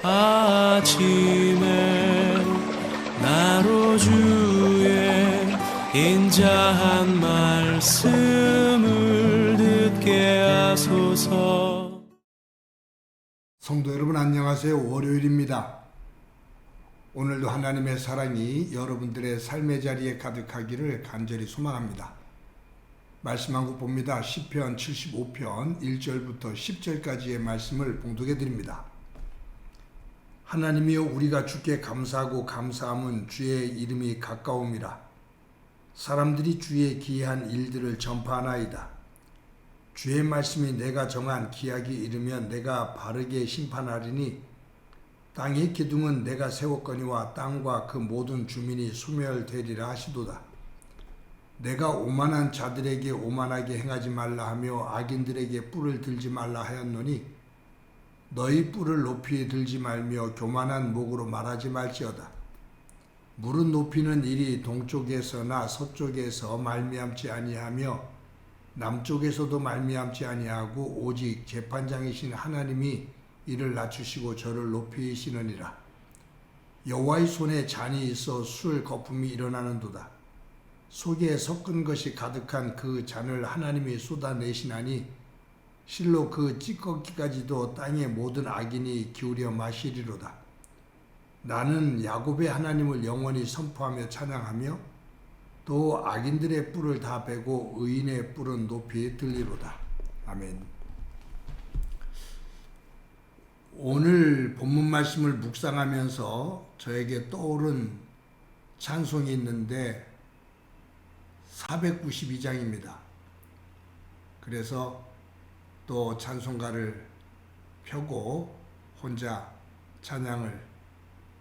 아침에 나로 주의 인자한 말씀을 듣게 하소서. 성도 여러분 안녕하세요. 월요일입니다. 오늘도 하나님의 사랑이 여러분들의 삶의 자리에 가득하기를 간절히 소망합니다. 말씀 한 곡 봅니다. 시편 75편 1절부터 10절까지의 말씀을 봉독해 드립니다. 하나님이여, 우리가 주께 감사하고 감사함은 주의 이름이 가까움이라. 사람들이 주의 기이한 일들을 전파하나이다. 주의 말씀이 내가 정한 기약이 이르면 내가 바르게 심판하리니, 땅의 기둥은 내가 세웠거니와 땅과 그 모든 주민이 소멸되리라 하시도다. 내가 오만한 자들에게 오만하게 행하지 말라 하며 악인들에게 뿔을 들지 말라 하였노니, 너희 뿔을 높이 들지 말며 교만한 목으로 말하지 말지어다. 무릇 높이는 일이 동쪽에서나 서쪽에서 말미암지 아니하며 남쪽에서도 말미암지 아니하고 오직 재판장이신 하나님이 이를 낮추시고 저를 높이시느니라. 여호와의 손에 잔이 있어 술 거품이 일어나는도다. 속에 섞은 것이 가득한 그 잔을 하나님이 쏟아내시나니 실로 그 찌꺼기까지도 땅의 모든 악인이 기울여 마시리로다. 나는 야곱의 하나님을 영원히 선포하며 찬양하며 또 악인들의 뿔을 다 베고 의인의 뿔은 높이 들리로다. 아멘. 오늘 본문 말씀을 묵상하면서 저에게 떠오른 찬송이 있는데 492장입니다. 그래서 또 찬송가를 펴고 혼자 찬양을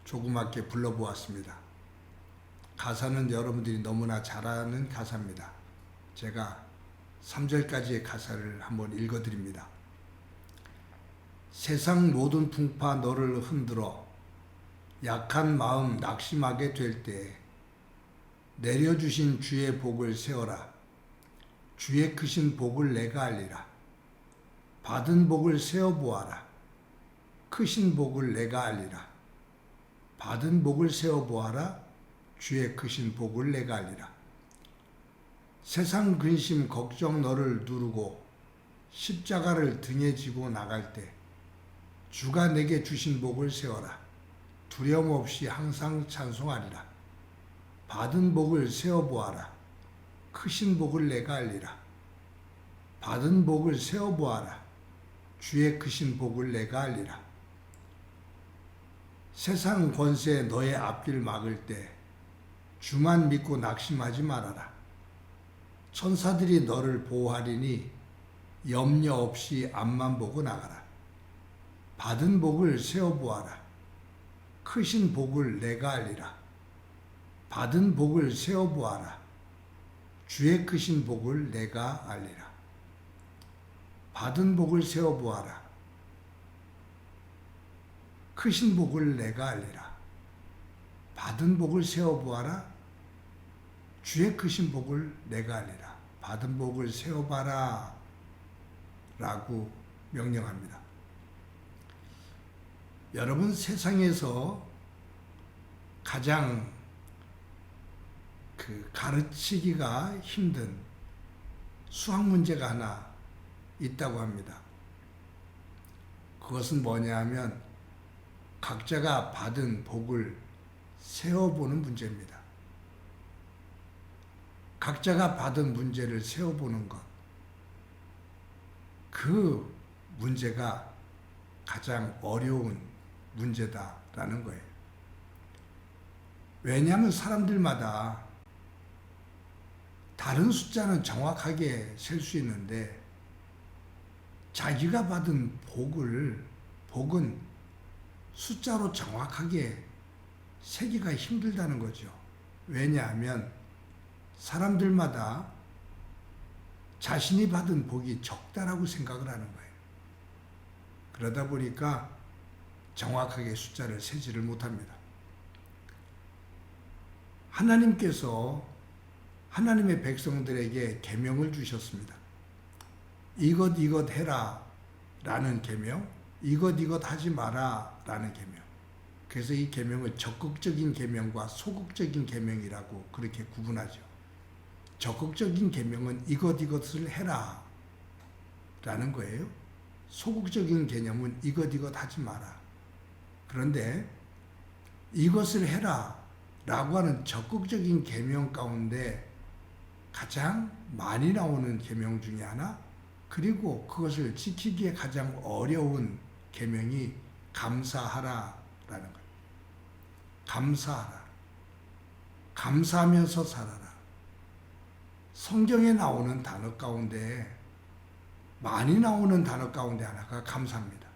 조그맣게 불러보았습니다. 가사는 여러분들이 너무나 잘 아는 가사입니다. 제가 3절까지의 가사를 한번 읽어드립니다. 세상 모든 풍파 너를 흔들어 약한 마음 낙심하게 될 때 내려주신 주의 복을 세워라. 주의 크신 복을 내가 알리라. 받은 복을 세어보아라. 크신 복을 내가 알리라. 받은 복을 세어보아라. 주의 크신 복을 내가 알리라. 세상 근심 걱정 너를 누르고 십자가를 등에 지고 나갈 때 주가 내게 주신 복을 세워라. 두려움 없이 항상 찬송하리라. 받은 복을 세어보아라. 크신 복을 내가 알리라. 받은 복을 세어보아라. 주의 크신 복을 내가 알리라. 세상 권세 너의 앞길 막을 때 주만 믿고 낙심하지 말아라. 천사들이 너를 보호하리니 염려 없이 앞만 보고 나가라. 받은 복을 세어보아라. 크신 복을 내가 알리라. 받은 복을 세어보아라. 주의 크신 복을 내가 알리라. 받은 복을 세어보아라. 크신 복을 내가 알리라. 받은 복을 세어보아라. 주의 크신 복을 내가 알리라. 받은 복을 세어봐라. 라고 명령합니다. 여러분, 세상에서 가장 가르치기가 힘든 수학 문제가 하나 있다고 합니다. 그것은 뭐냐 하면 각자가 받은 복을 세어보는 문제입니다. 각자가 받은 문제를 세어보는 것, 그 문제가 가장 어려운 문제다라는 거예요. 왜냐하면 사람들마다 다른 숫자는 정확하게 셀 수 있는데 자기가 받은 복은 숫자로 정확하게 세기가 힘들다는 거죠. 왜냐하면 사람들마다 자신이 받은 복이 적다라고 생각을 하는 거예요. 그러다 보니까 정확하게 숫자를 세지를 못합니다. 하나님께서 하나님의 백성들에게 계명을 주셨습니다. 이것 해라 라는 계명, 이것 하지 마라 라는 계명. 그래서 이 계명을 적극적인 계명과 소극적인 계명이라고 그렇게 구분하죠. 적극적인 계명은 이것을 해라 라는 거예요. 소극적인 개념은 이것 하지 마라. 그런데 이것을 해라 라고 하는 적극적인 계명 가운데 가장 많이 나오는 계명 중에 하나, 그리고 그것을 지키기에 가장 어려운 계명이 감사하라 라는 거예요. 감사하라. 감사하면서 살아라. 성경에 나오는 단어 가운데 많이 나오는 단어 가운데 하나가 감사입니다.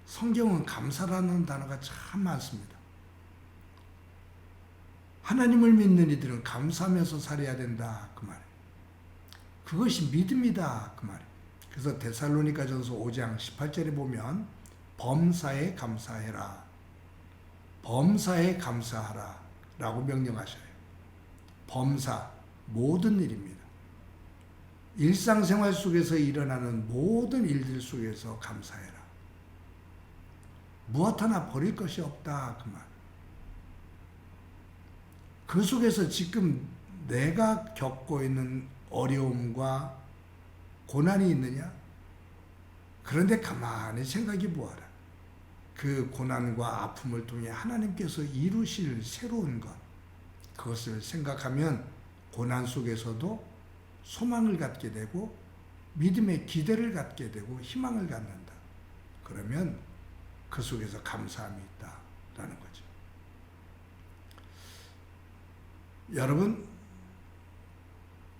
성경은 감사라는 단어가 참 많습니다. 하나님을 믿는 이들은 감사하면서 살아야 된다 그 말이에요. 그것이 믿음이다 그 말이에요. 그래서 데살로니가전서 5장 18절에 보면 범사에 감사해라, 범사에 감사하라 라고 명령하셔요. 범사, 모든 일입니다. 일상생활 속에서 일어나는 모든 일들 속에서 감사해라. 무엇 하나 버릴 것이 없다 그 말. 그 속에서 지금 내가 겪고 있는 어려움과 고난이 있느냐? 그런데 가만히 생각해 보아라. 그 고난과 아픔을 통해 하나님께서 이루실 새로운 것, 그것을 생각하면 고난 속에서도 소망을 갖게 되고 믿음의 기대를 갖게 되고 희망을 갖는다. 그러면 그 속에서 감사함이 있다라는 거죠. 여러분,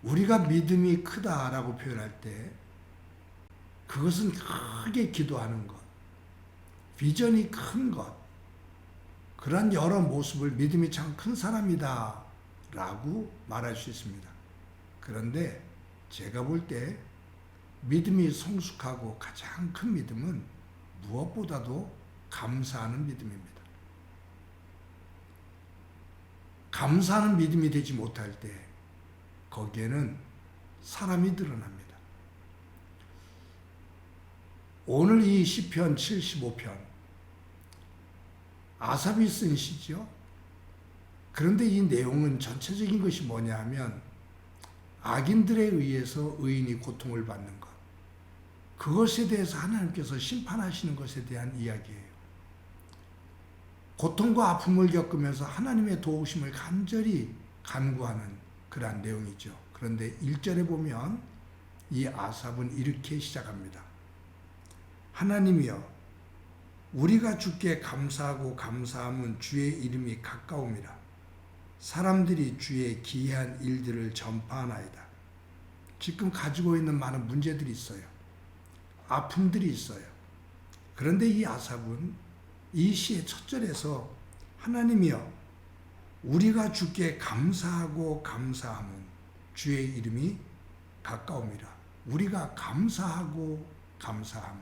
우리가 믿음이 크다라고 표현할 때 그것은 크게 기도하는 것, 비전이 큰 것, 그런 여러 모습을 믿음이 참 큰 사람이다 라고 말할 수 있습니다. 그런데 제가 볼 때 믿음이 성숙하고 가장 큰 믿음은 무엇보다도 감사하는 믿음입니다. 감사하는 믿음이 되지 못할 때 거기에는 사람이 드러납니다. 오늘 이 시편 75편 아삽이 쓴 시죠. 그런데 이 내용은 전체적인 것이 뭐냐 하면 악인들에 의해서 의인이 고통을 받는 것, 그것에 대해서 하나님께서 심판하시는 것에 대한 이야기예요. 고통과 아픔을 겪으면서 하나님의 도우심을 간절히 간구하는 그러한 내용이죠. 그런데 1절에 보면 이 아삽은 이렇게 시작합니다. 하나님이여, 우리가 주께 감사하고 감사함은 주의 이름이 가까움이라. 사람들이 주의 기이한 일들을 전파하나이다. 지금 가지고 있는 많은 문제들이 있어요. 아픔들이 있어요. 그런데 이 아삽은 이 시의 첫 절에서 하나님이여, 우리가 주께 감사하고 감사함은 주의 이름이 가까움이라. 우리가 감사하고 감사함은,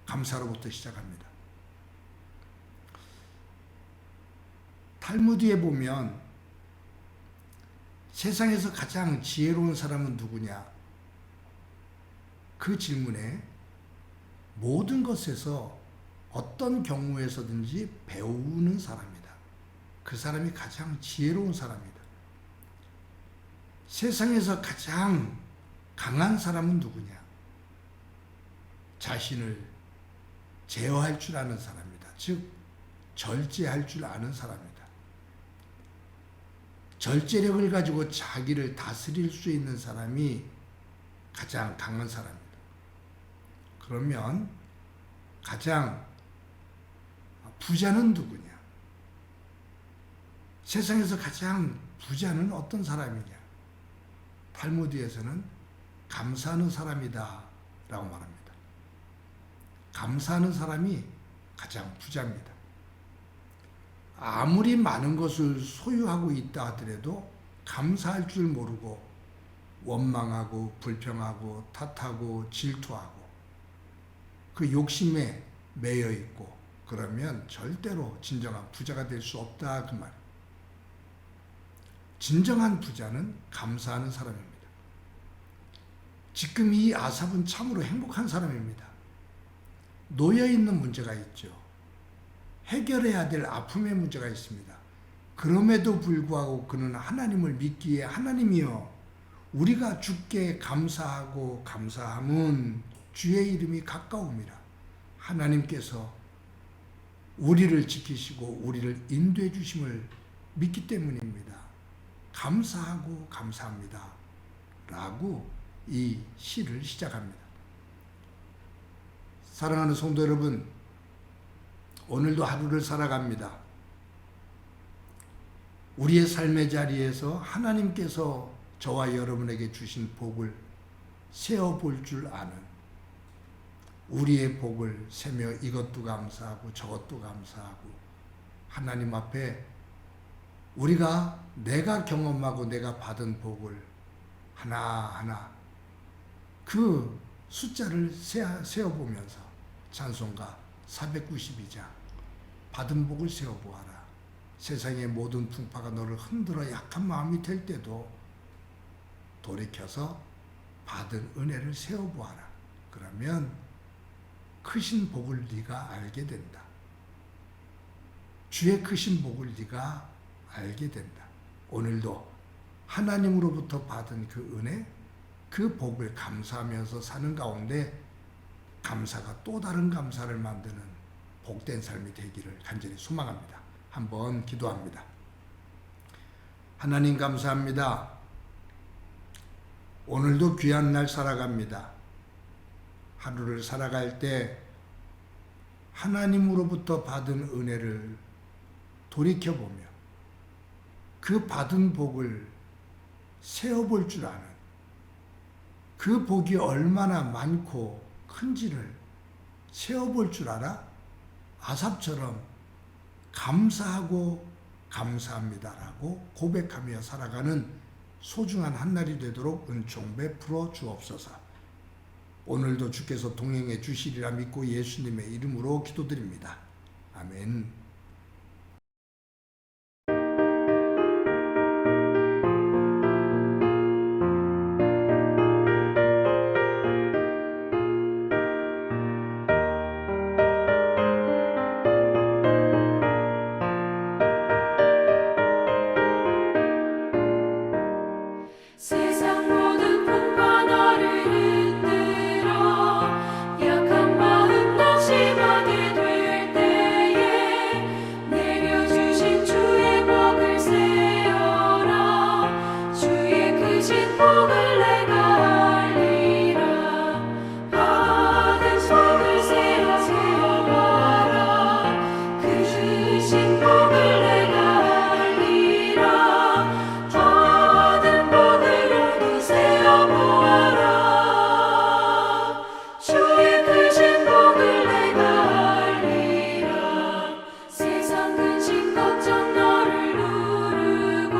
감사로부터 시작합니다. 탈무드에 보면 세상에서 가장 지혜로운 사람은 누구냐? 그 질문에 모든 것에서 어떤 경우에서든지 배우는 사람이다. 그 사람이 가장 지혜로운 사람이다. 세상에서 가장 강한 사람은 누구냐? 자신을 제어할 줄 아는 사람이다. 즉, 절제할 줄 아는 사람이다. 절제력을 가지고 자기를 다스릴 수 있는 사람이 가장 강한 사람이다. 그러면 가장 부자는 누구냐? 세상에서 가장 부자는 어떤 사람이냐? 탈무드에서는 감사하는 사람이다 라고 말합니다. 감사하는 사람이 가장 부자입니다. 아무리 많은 것을 소유하고 있다 하더라도 감사할 줄 모르고 원망하고 불평하고 탓하고 질투하고 그 욕심에 매여 있고, 그러면 절대로 진정한 부자가 될 수 없다 그 말. 진정한 부자는 감사하는 사람입니다. 지금 이 아삽은 참으로 행복한 사람입니다. 놓여 있는 문제가 있죠. 해결해야 될 아픔의 문제가 있습니다. 그럼에도 불구하고 그는 하나님을 믿기에 하나님이여 우리가 주께 감사하고 감사함은 주의 이름이 가까움이라. 하나님께서 우리를 지키시고 우리를 인도해 주심을 믿기 때문입니다. 감사하고 감사합니다. 라고 이 시를 시작합니다. 사랑하는 성도 여러분, 오늘도 하루를 살아갑니다. 우리의 삶의 자리에서 하나님께서 저와 여러분에게 주신 복을 세어볼 줄 아는, 우리의 복을 세며 이것도 감사하고 저것도 감사하고 하나님 앞에 내가 경험하고 내가 받은 복을 하나하나 그 숫자를 세어보면서 찬송가 492장 받은 복을 세어보아라. 세상의 모든 풍파가 너를 흔들어 약한 마음이 될 때도 돌이켜서 받은 은혜를 세어보아라. 그러면 크신 복을 네가 알게 된다. 주의 크신 복을 네가 알게 된다. 오늘도 하나님으로부터 받은 그 은혜, 그 복을 감사하면서 사는 가운데 감사가 또 다른 감사를 만드는 복된 삶이 되기를 간절히 소망합니다. 한번 기도합니다. 하나님 감사합니다. 오늘도 귀한 날 살아갑니다. 하루를 살아갈 때 하나님으로부터 받은 은혜를 돌이켜보며 그 받은 복을 세어볼 줄 아는, 그 복이 얼마나 많고 큰지를 세어볼 줄 알아 아삽처럼 감사하고 감사합니다라고 고백하며 살아가는 소중한 한날이 되도록 은총 베풀어 주옵소서. 오늘도 주께서 동행해 주시리라 믿고 예수님의 이름으로 기도드립니다. 아멘. 세상 모든 풍파 너를 흔들어 약한 마음 낙심하게 될 때에 내려주신 주의 복을 세어라. 주의 크신 복을 내가 알리라. 받은 복을 세어보아라. 그 주신 복을 내가 알리라. 받은 복을 세어보아라. 주의 크신 복을 내가 알리라. 세상 근심 걱정 너를 누르고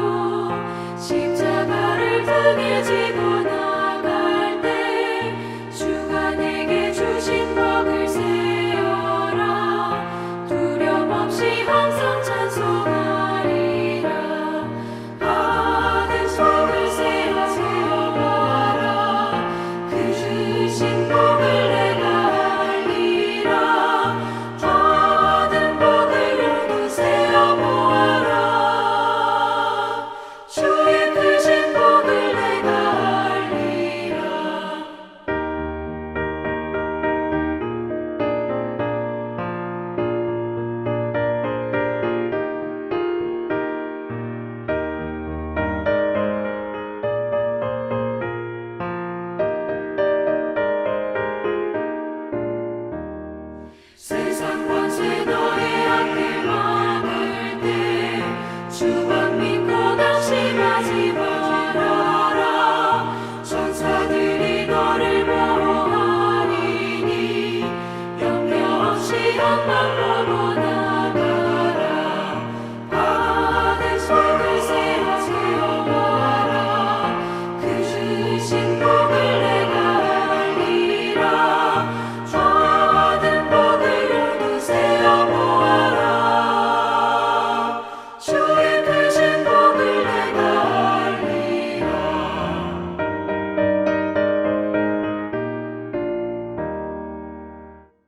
십자가를 등에 지고 나갈 때 주가 내게 주신 복을 세어라. 두려움 없이 항상 찬송하리라. 받은 복을 세어보아라. 그 주신 복을 내가 알리라. 받은 복을 모두 세어보아라. 주의 크신 복을 내가 알리라. 세상 권세 너의 앞을 막을 때 주만 믿고 낙심하지 말아라. 천사들이 너를 보호하리니 염려 없이 한 맘으로